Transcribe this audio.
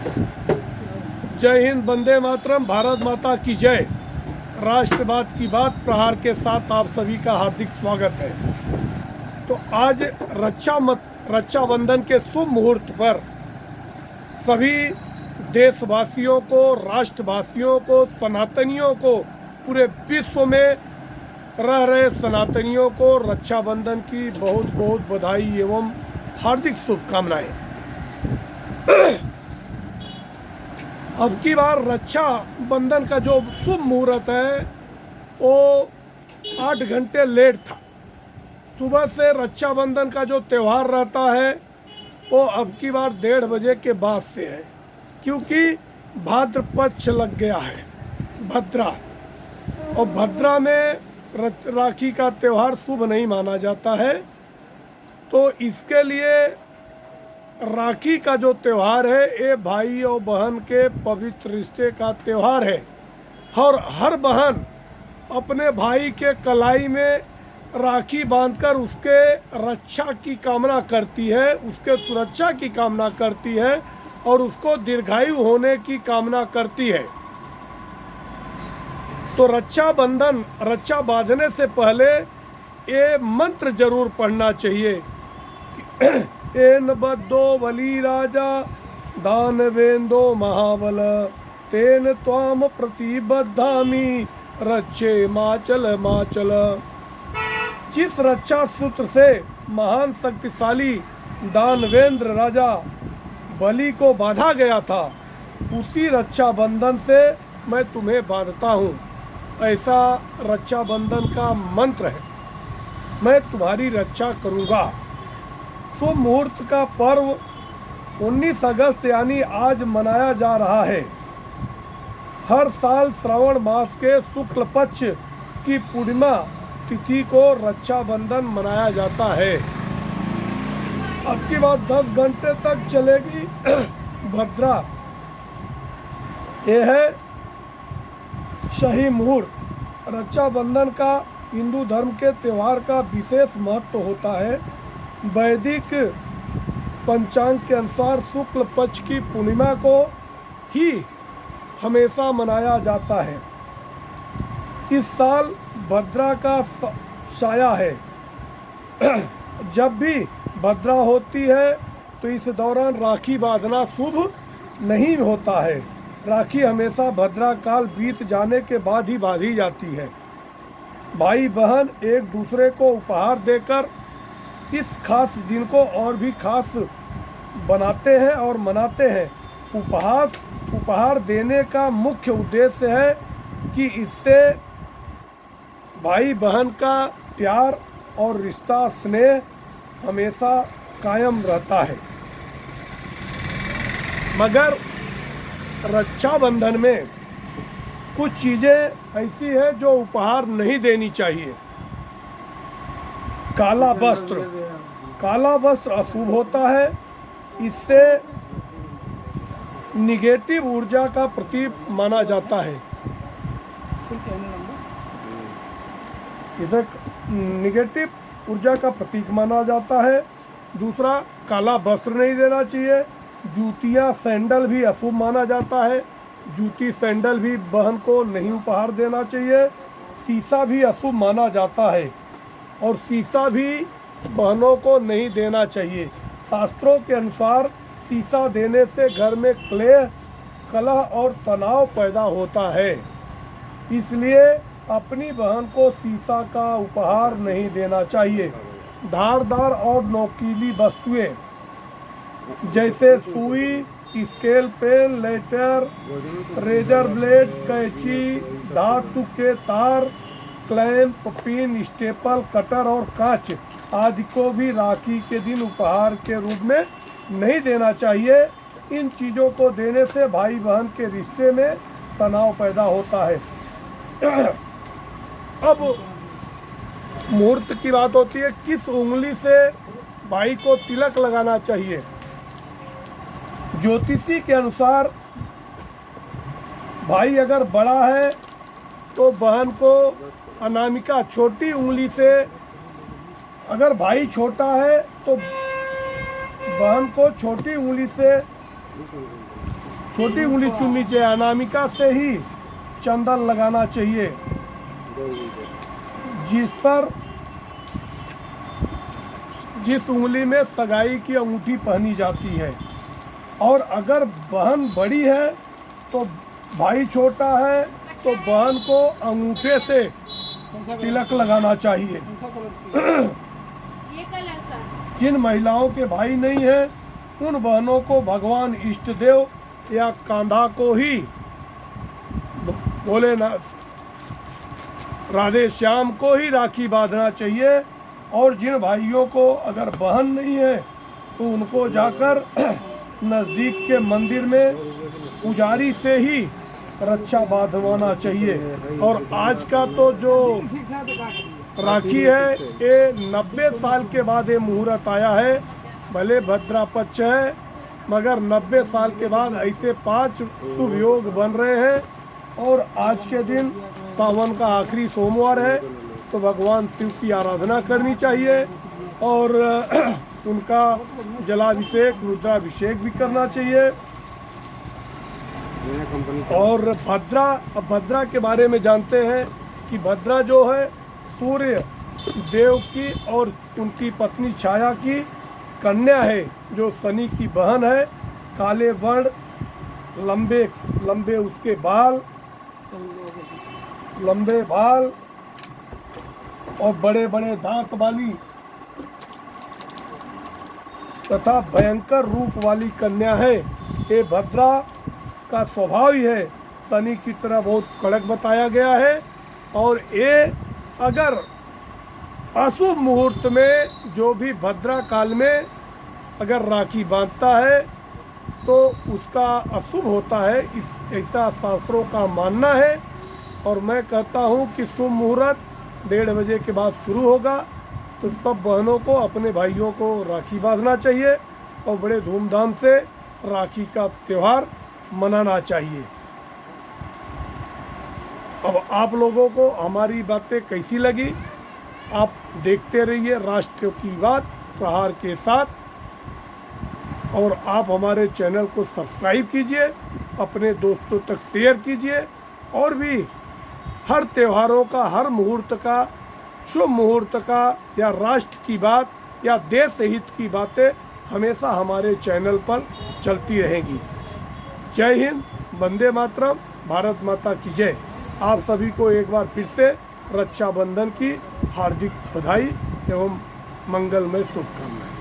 जय हिंद, वंदे मातरम, भारत माता की जय। राष्ट्रवाद की बात प्रहार के साथ आप सभी का हार्दिक स्वागत है। तो आज रक्षाबंधन के शुभ मुहूर्त पर सभी देशवासियों को, राष्ट्रवासियों को, सनातनियों को, पूरे विश्व में रह रहे सनातनियों को रक्षाबंधन की बहुत बहुत बधाई एवं हार्दिक शुभकामनाएं। अब की बार रक्षाबंधन का जो शुभ मुहूर्त है वो 8 घंटे लेट था। सुबह से रक्षाबंधन का जो त्यौहार रहता है वो अब की बार 1:30 बजे के बाद से है, क्योंकि भाद्र पक्ष लग गया है, भद्रा, और भद्रा में राखी का त्यौहार शुभ नहीं माना जाता है। तो इसके लिए राखी का जो त्यौहार है ये भाई और बहन के पवित्र रिश्ते का त्यौहार है, और हर बहन अपने भाई के कलाई में राखी बांधकर उसके रक्षा की कामना करती है, उसके सुरक्षा की कामना करती है और उसको दीर्घायु होने की कामना करती है। तो रक्षा बांधने से पहले ये मंत्र जरूर पढ़ना चाहिए। एन बद्धो बली राजा दानवेंदो महाबल, तेन त्वाम प्रतिबद्धामि रक्षे माचल माचल। जिस रक्षा सूत्र से महान शक्तिशाली दानवेंद्र राजा बलि को बांधा गया था, उसी रक्षाबंधन से मैं तुम्हें बांधता हूँ, ऐसा रक्षाबंधन का मंत्र है। मैं तुम्हारी रक्षा करूँगा। शुभ मुहूर्त का पर्व 19 अगस्त यानी आज मनाया जा रहा है। हर साल श्रावण मास के शुक्ल पक्ष की पूर्णिमा तिथि को रक्षाबंधन मनाया जाता है। अब की बात 10 घंटे तक चलेगी भद्रा। यह है सही मुहूर्त। रक्षाबंधन का हिंदू धर्म के त्यौहार का विशेष महत्व होता है। वैदिक पंचांग के अनुसार शुक्ल पक्ष की पूर्णिमा को ही हमेशा मनाया जाता है। इस साल भद्रा का साया है। जब भी भद्रा होती है तो इस दौरान राखी बांधना शुभ नहीं होता है। राखी हमेशा भद्रा काल बीत जाने के बाद ही बांधी जाती है। भाई बहन एक दूसरे को उपहार देकर इस खास दिन को और भी खास बनाते हैं और मनाते हैं। उपहार देने का मुख्य उद्देश्य है कि इससे भाई बहन का प्यार और रिश्ता, स्नेह हमेशा कायम रहता है। मगर रक्षाबंधन में कुछ चीज़ें ऐसी है जो उपहार नहीं देनी चाहिए। काला वस्त्र अशुभ होता है। इससे निगेटिव ऊर्जा का प्रतीक माना जाता है। इसे निगेटिव ऊर्जा का प्रतीक माना जाता है। दूसरा, काला वस्त्र नहीं देना चाहिए। जूतियाँ, सैंडल भी अशुभ माना जाता है। जूती, सैंडल भी बहन को नहीं उपहार देना चाहिए। शीशा भी अशुभ माना जाता है और शीशा भी बहनों को नहीं देना चाहिए। शास्त्रों के अनुसार शीशा देने से घर में क्लेश, कलह और तनाव पैदा होता है। इसलिए अपनी बहन को शीशा का उपहार नहीं देना चाहिए। धारदार और नोकीली वस्तुएं जैसे सुई, scale pen, letter, razor blade, कैंची, धातु के तार, क्लैंप, पिन, स्टेपल, कटर और कांच आदि को भी राखी के दिन उपहार के रूप में नहीं देना चाहिए। इन चीज़ों को देने से भाई बहन के रिश्ते में तनाव पैदा होता है। अब मुहूर्त की बात होती है, किस उंगली से भाई को तिलक लगाना चाहिए। ज्योतिषी के अनुसार भाई अगर बड़ा है तो बहन को अनामिका छोटी उंगली से, अगर भाई छोटा है तो बहन को छोटी उंगली से छोटी उंगली चुननी चाहिए। अनामिका से ही चंदन लगाना चाहिए, जिस उंगली में सगाई की अंगूठी पहनी जाती है। और अगर बहन बड़ी है तो भाई छोटा है तो बहन को अंगूठे से तिलक लगाना चाहिए। ये कलर का। जिन महिलाओं के भाई नहीं है उन बहनों को भगवान इष्ट देव या कांधा को ही बोले ना राधे श्याम को ही राखी बांधना चाहिए। और जिन भाइयों को अगर बहन नहीं है तो उनको जाकर नज़दीक के मंदिर में पुजारी से ही रक्षा बांधवाना चाहिए। और आज का तो जो राखी है ये 90 साल के बाद ये मुहूर्त आया है। भले भद्रा पक्ष है मगर 90 साल के बाद ऐसे 5 शुभ योग बन रहे हैं। और आज के दिन सावन का आखिरी सोमवार है तो भगवान शिव की आराधना करनी चाहिए और उनका जलाभिषेक रुद्राभिषेक भी करना चाहिए। और भद्रा के बारे में जानते हैं कि भद्रा जो है सूर्य देव की और उनकी पत्नी छाया की कन्या है, जो शनि की बहन है। काले वर्ण, लंबे लंबे उसके बाल, लंबे बाल और बड़े बड़े दांत वाली तथा भयंकर रूप वाली कन्या है। ये भद्रा का स्वभाव ही है शनि की तरह बहुत कड़क बताया गया है। और ये अगर अशुभ मुहूर्त में जो भी भद्रा काल में अगर राखी बांधता है तो उसका अशुभ होता है, ऐसा शास्त्रों का मानना है। और मैं कहता हूँ कि शुभ मुहूर्त 1:30 बजे के बाद शुरू होगा तो सब बहनों को अपने भाइयों को राखी बांधना चाहिए और बड़े धूमधाम से राखी का त्यौहार मनाना चाहिए। अब आप लोगों को हमारी बातें कैसी लगी आप देखते रहिए राष्ट्र की बात प्रहार के साथ। और आप हमारे चैनल को सब्सक्राइब कीजिए, अपने दोस्तों तक शेयर कीजिए और भी हर त्योहारों का, हर मुहूर्त का, शुभ मुहूर्त का या राष्ट्र की बात या देश हित की बातें हमेशा हमारे चैनल पर चलती रहेंगी। जय हिंद, वंदे मातरम, भारत माता की जय। आप सभी को एक बार फिर से रक्षाबंधन की हार्दिक बधाई एवं मंगलमय शुभकामनाएं।